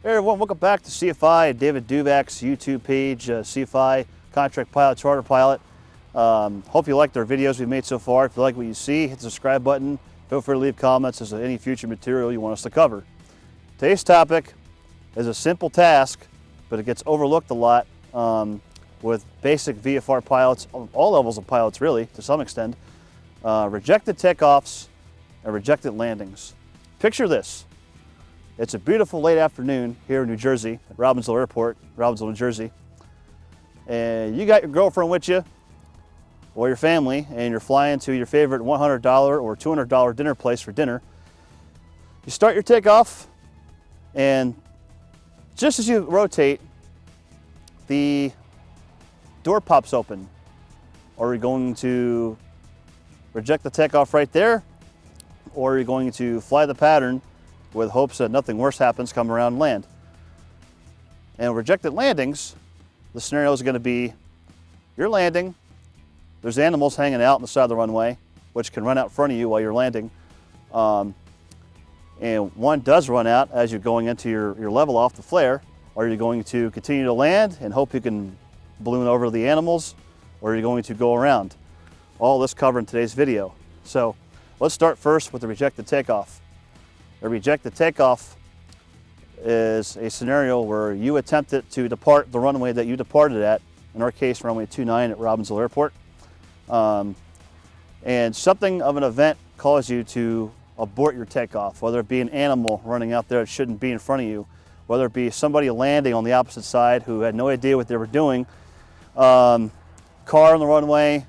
Hey everyone, welcome back to CFI and David Duvak's YouTube page, CFI Contract Pilot, Charter Pilot. Hope you liked our videos we've made so far. If you like what you see, hit the subscribe button. Feel free to leave comments as to any future material you want us to cover. Today's topic is a simple task, but it gets overlooked a lot with basic VFR pilots, all levels of pilots really, to some extent. Rejected takeoffs and rejected landings. Picture this. It's a beautiful late afternoon here in New Jersey, at Robbinsville Airport, Robbinsville, New Jersey. And you got your girlfriend with you, or your family, and you're flying to your favorite $100 or $200 dinner place for dinner. You start your takeoff, and just as you rotate, the door pops open. Are you going to reject the takeoff right there, or are you going to fly the pattern with hopes that nothing worse happens, come around and land? And rejected landings, the scenario is going to be you're landing, there's animals hanging out on the side of the runway, which can run out in front of you while you're landing. And one does run out as you're going into your level off the flare. Are you going to continue to land and hope you can balloon over the animals, or are you going to go around? All this covered in today's video. So let's start first with the rejected takeoff. A rejected takeoff is a scenario where you attempted to depart the runway that you departed at, in our case runway 29 at Robbinsville Airport, and something of an event caused you to abort your takeoff, whether it be an animal running out there that shouldn't be in front of you, whether it be somebody landing on the opposite side who had no idea what they were doing, car on the runway,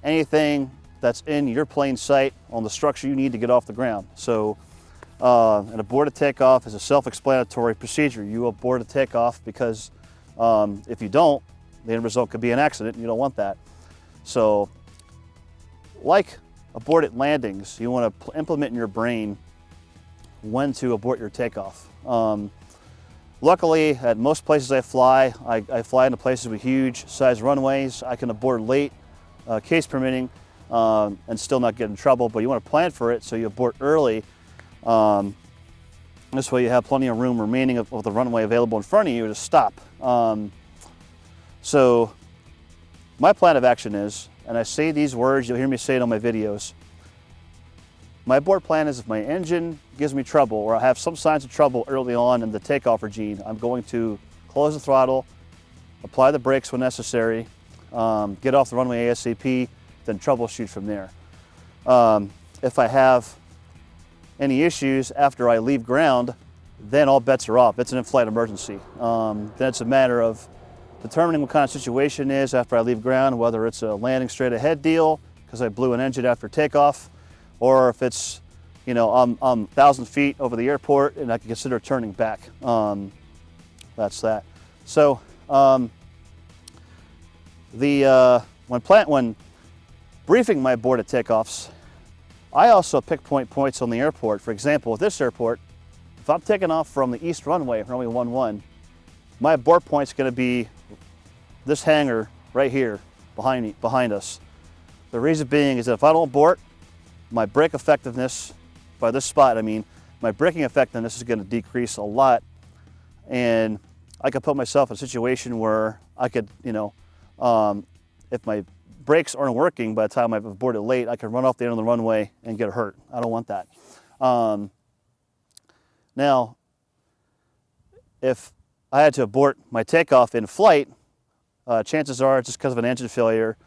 anything that's in your plane sight on the structure you need to get off the ground. So an aborted takeoff is a self-explanatory procedure. You abort a takeoff because if you don't, the end result could be an accident, and you don't want that. So like aborted landings, you want to implement in your brain when to abort your takeoff. Luckily, at most places I fly into places with huge size runways. I can abort late, case permitting, and still not get in trouble, but you want to plan for it, so you abort early. This way you have plenty of room remaining of the runway available in front of you to stop. So my plan of action is, and I say these words, you'll hear me say it on my videos, my abort plan is if my engine gives me trouble or I have some signs of trouble early on in the takeoff regime, I'm going to close the throttle, apply the brakes when necessary, get off the runway ASAP, then troubleshoot from there. If I have any issues after I leave ground, then all bets are off. It's an in-flight emergency. Then it's a matter of determining what kind of situation is after I leave ground, whether it's a landing straight ahead deal because I blew an engine after takeoff, or if it's, you know, I'm 1,000 feet over the airport and I can consider turning back. That's that. So when briefing my aborted takeoffs, I also pick points on the airport. For example, with this airport, if I'm taking off from the east runway, runway 11, my abort point's going to be this hangar right here behind us. The reason being is that if I don't abort, my brake effectiveness, by this spot I mean, my braking effectiveness is going to decrease a lot, and I could put myself in a situation where I could, you know, if my brakes aren't working by the time I've aborted late, I can run off the end of the runway and get hurt. I don't want that. Now, if I had to abort my takeoff in flight, chances are, just because of an engine failure,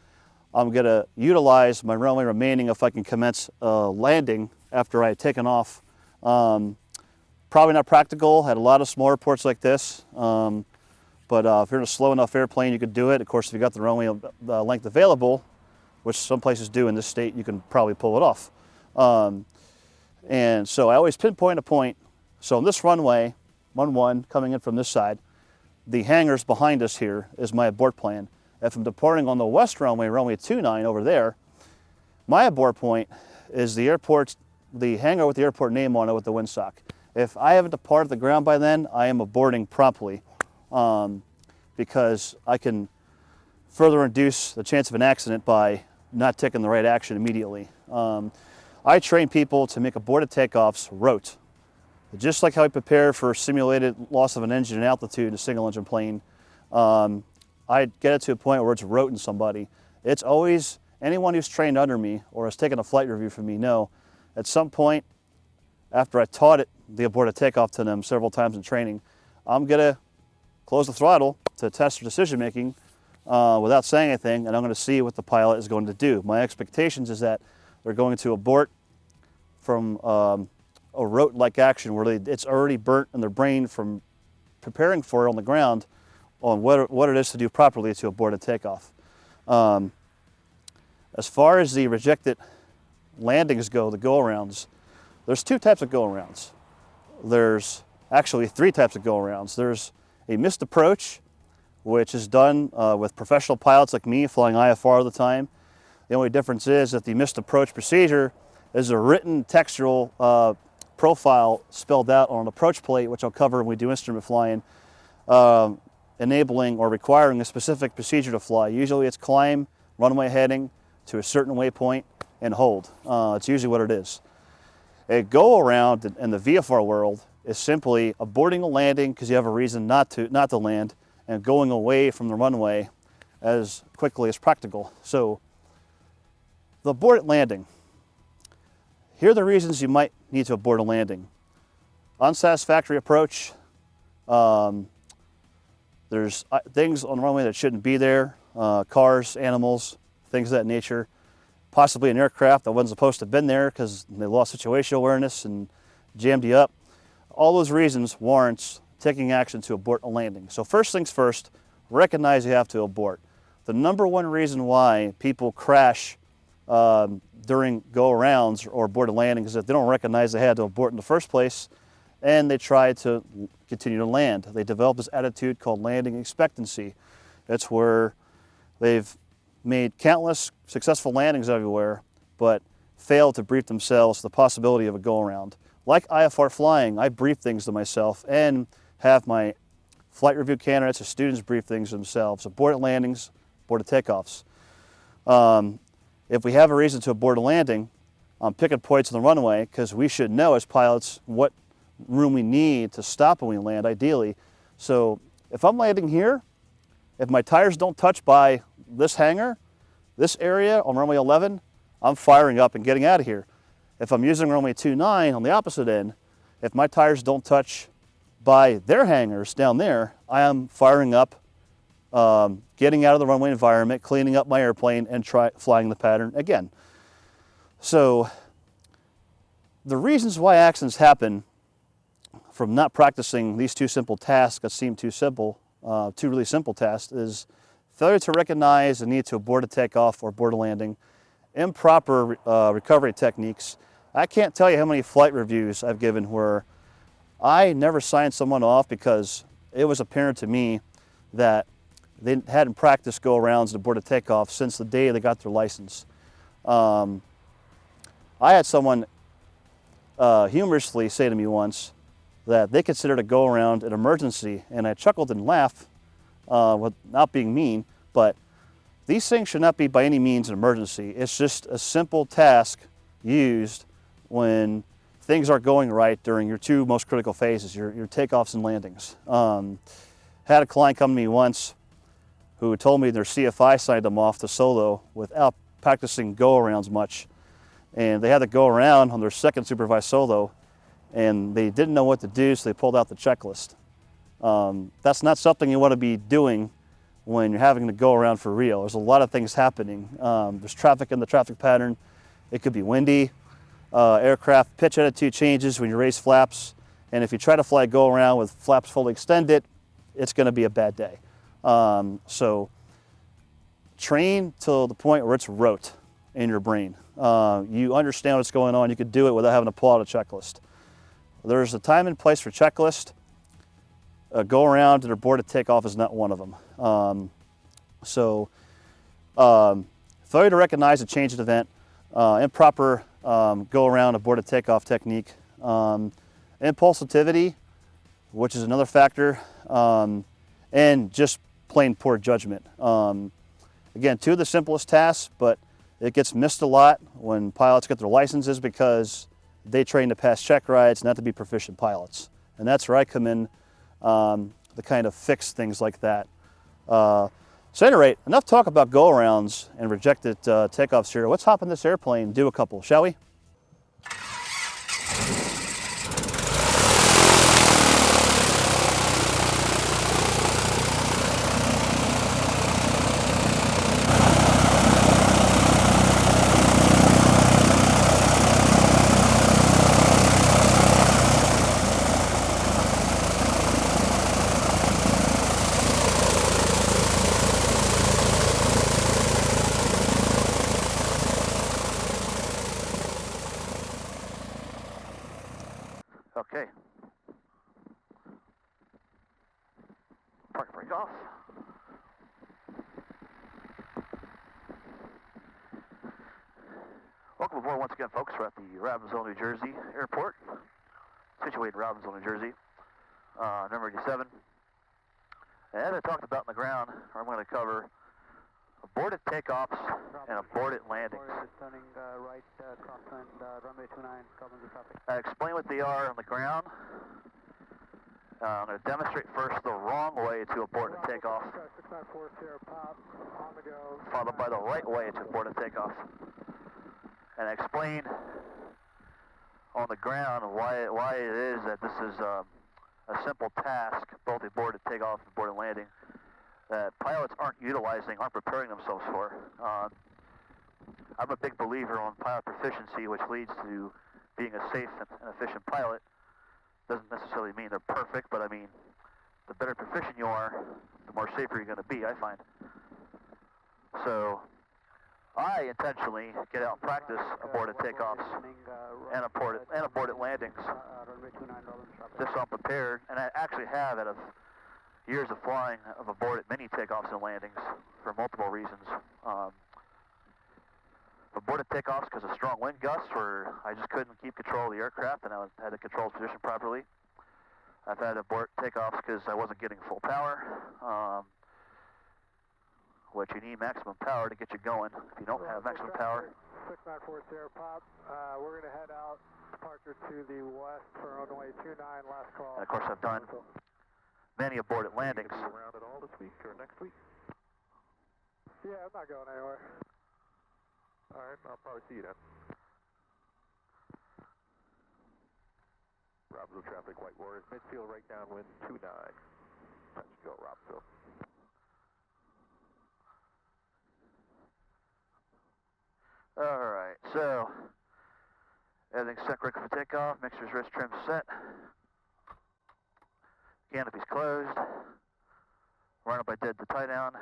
I'm going to utilize my runway remaining if I can commence landing after I had taken off. Probably not practical. Had a lot of small airports like this. But if you're in a slow enough airplane, you could do it. Of course, if you got the runway length available, which some places do in this state, you can probably pull it off. And so I always pinpoint a point. So on this runway, 11, coming in from this side, the hangars behind us here is my abort plan. If I'm departing on the west runway, runway 29 over there, my abort point is the airport, the hangar with the airport name on it with the windsock. If I haven't departed the ground by then, I am aborting promptly. Because I can further reduce the chance of an accident by not taking the right action immediately. I train people to make aborted takeoffs rote. Just like how we prepare for simulated loss of an engine and altitude in a single engine plane, I get it to a point where it's rote in somebody. It's always, anyone who's trained under me or has taken a flight review from me know, at some point after I taught it, the aborted takeoff to them several times in training, I'm gonna close the throttle to test their decision making without saying anything, and I'm gonna see what the pilot is going to do. My expectations is that they're going to abort from a rote-like action where it's already burnt in their brain from preparing for it on the ground on what it is to do properly to abort a takeoff. As far as the rejected landings go, the go-arounds, there's two types of go-arounds. There's actually three types of go-arounds. There's a missed approach, which is done with professional pilots like me flying IFR all the time. The only difference is that the missed approach procedure is a written textual profile spelled out on an approach plate, which I'll cover when we do instrument flying, enabling or requiring a specific procedure to fly. Usually it's climb, runway heading to a certain waypoint, and hold. It's usually what it is. A go-around in the VFR world is simply aborting a landing because you have a reason not to land, and going away from the runway as quickly as practical. So the aborted landing. Here are the reasons you might need to abort a landing. Unsatisfactory approach. There's things on the runway that shouldn't be there. Cars, animals, things of that nature. Possibly an aircraft that wasn't supposed to have been there because they lost situational awareness and jammed you up. All those reasons warrants taking action to abort a landing. So first things first, recognize you have to abort. The number one reason why people crash during go-arounds or aborted landings is that they don't recognize they had to abort in the first place, and they try to continue to land. They develop this attitude called landing expectancy. It's where they've made countless successful landings everywhere, but failed to brief themselves the possibility of a go-around. Like IFR flying, I brief things to myself and have my flight review candidates or students brief things themselves. Aborted landings, aborted takeoffs. If we have a reason to abort a landing, I'm picking points on the runway because we should know as pilots what room we need to stop when we land, ideally. So if I'm landing here, if my tires don't touch by this hangar, this area on runway 11, I'm firing up and getting out of here. If I'm using runway 29 on the opposite end, if my tires don't touch by their hangars down there, I am firing up, getting out of the runway environment, cleaning up my airplane, and flying the pattern again. So the reasons why accidents happen from not practicing these two simple tasks that seem too simple, two really simple tasks, is failure to recognize the need to abort a takeoff or abort a landing, improper recovery techniques. I can't tell you how many flight reviews I've given where I never signed someone off because it was apparent to me that they hadn't practiced go-arounds and aborted takeoff since the day they got their license. I had someone humorously say to me once that they considered a go-around an emergency, and I chuckled and laughed, not being mean, but these things should not be by any means an emergency. It's just a simple task used when things aren't going right during your two most critical phases, your takeoffs and landings. Had a client come to me once who told me their CFI signed them off to solo without practicing go-arounds much. And they had to go around on their second supervised solo, and they didn't know what to do, so they pulled out the checklist. That's not something you want to be doing when you're having to go around for real. There's a lot of things happening. There's traffic in the traffic pattern. It could be windy. Aircraft pitch attitude changes when you raise flaps. And if you try to fly a go around with flaps fully extended, it's going to be a bad day. So train till the point where it's rote in your brain. You understand what's going on. You could do it without having to pull out a checklist. There's a time and place for checklist. Go around and aborted takeoff is not one of them. Failure to recognize a change in event, improper go around aborted takeoff technique, impulsivity, which is another factor, and just plain poor judgment. Again, two of the simplest tasks, but it gets missed a lot when pilots get their licenses because they train to pass check rides, not to be proficient pilots. And that's where I come in to kind of fix things like that. So at any rate, enough talk about go-arounds and rejected takeoffs here. Let's hop in this airplane and do a couple, shall we? Okay. Park break off. Welcome aboard once again, folks. We're at the Robbinsville, New Jersey airport, situated in Robbinsville, New Jersey, number 87. And as I talked about in the ground, I'm going to cover aborted takeoffs and aborted landings. Turning right, crosswind, runway 29, covering the traffic. I explain what they are on the ground. I'm going to demonstrate first the wrong way to abort a takeoff, followed by the right way to abort a takeoff. And I explain on the ground why it is that this is a simple task, both aborted takeoff and aborted landing, that pilots aren't preparing themselves for. I'm a big believer on pilot proficiency, which leads to being a safe and efficient pilot. Doesn't necessarily mean they're perfect, but I mean, the better proficient you are, the more safer you're going to be, I find. So, I intentionally get out and practice aborted takeoffs and aborted landings, just so I'm prepared, and I actually have out of years of flying of aborted many takeoffs and landings for multiple reasons. Aborted takeoffs because of strong wind gusts where I just couldn't keep control of the aircraft and I had to control its position properly. I've had abort takeoffs because I wasn't getting full power, which you need maximum power to get you going. If you don't have maximum power. 694 Sierra Pop, we're going to head out, departure to the west for runway 29, last call. And of course I've done many aborted landings. Are you around at all this week or next week? Yeah, I'm not going anywhere. All right, I'll probably see you then. Robbinsville traffic, White Warriors, midfield, right downwind, 29. Let's go, Robbinsville. All right, so everything's set correctly for takeoff. Mixer's wrist trim set. Canopy's closed. Run up, I did the tie down.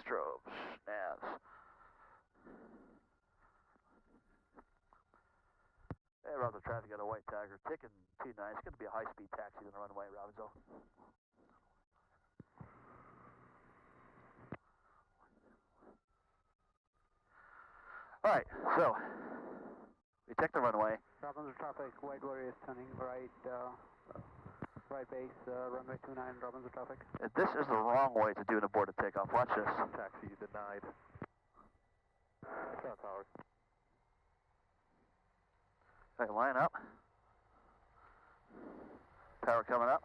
Strobes, navs. Hey, Robbinsville traffic got a white Tiger. Ticking 29. It's going to be a high-speed taxi on the runway, Robbinsville. All right, so we check the runway. Robbinsville traffic, White Warriors turning right, right base, runway 29, Robbinsville traffic. This is the wrong way to do an aborted takeoff. Watch this. Taxi denied. South Towers. Okay, line up. Power coming up.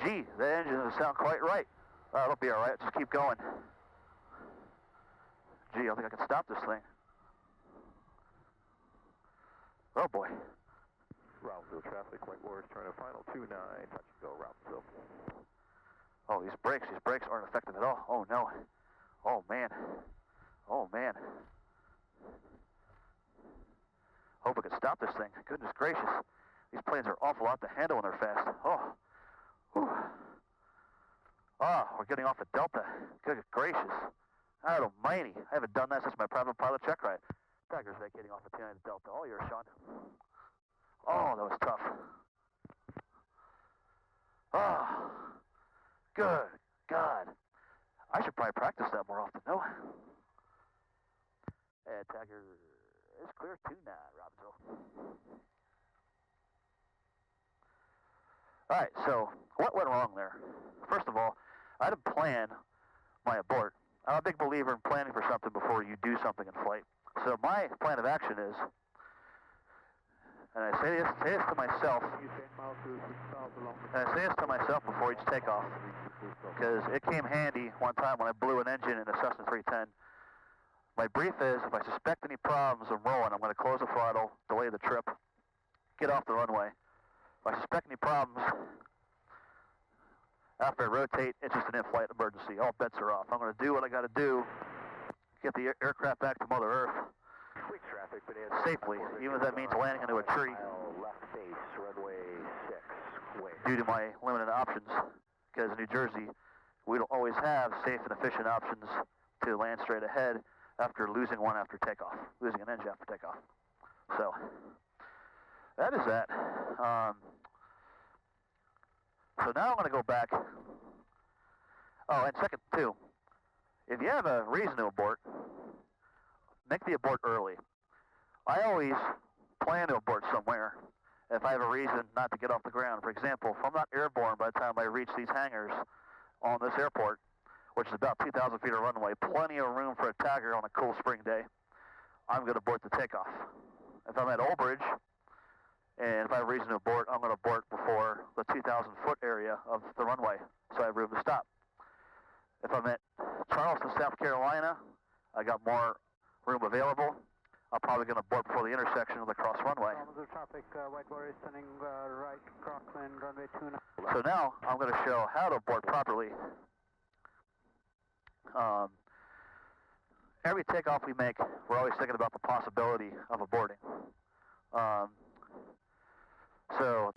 Gee, the engine doesn't sound quite right. It'll be all right. Just keep going. Gee, I don't think I can stop this thing. Oh boy. Robbinsville traffic, White Warriors turn to final 29. Touch and go, Robbinsville. Oh, these brakes aren't effective at all. Oh no. Oh man. Oh man. Hope I can stop this thing. Goodness gracious. These planes are awful lot to handle when they're fast. Oh. Whew. Ah, we're getting off a Delta. Good gracious. God almighty. I haven't done that since my private pilot check ride. Tiger's vacating off a 29 Delta. All yours, Sean. Oh, that was tough. Oh. Good God. I should probably practice that more often, no? And Tiger is clear 29, Robbinsville. All right, so what went wrong there? First of all, I didn't plan my abort. I'm a big believer in planning for something before you do something in flight. So my plan of action is, and I say this to myself, before each takeoff, because it came handy one time when I blew an engine in a Cessna 310. My brief is, if I suspect any problems I'm rolling, I'm going to close the throttle, delay the trip, get off the runway. If I suspect any problems, after I rotate, it's just an in-flight emergency. All bets are off. I'm going to do what I got to do, get the aircraft back to Mother Earth safely, even if that means landing into a tree. Left base, runway 6, wing. Due to my limited options, because in New Jersey, we don't always have safe and efficient options to land straight ahead after losing one after takeoff, losing an engine after takeoff. So, that is that. So now I'm going to go back. Oh, and second, too, if you have a reason to abort, make the abort early. I always plan to abort somewhere if I have a reason not to get off the ground. For example, if I'm not airborne by the time I reach these hangars on this airport, which is about 2,000 feet of runway, plenty of room for a tagger on a cool spring day, I'm going to abort the takeoff. If I'm at Old Bridge, and if I have a reason to abort, I'm going to abort before the 2,000-foot area of the runway, so I have room to stop. If I'm at Charleston, South Carolina, I got more room available. I'm probably going to abort before the intersection of the cross runway. Traffic, White Warrior sending right, crosswind, runway 29. So now I'm going to show how to abort properly. Every takeoff we make, we're always thinking about the possibility of aborting. So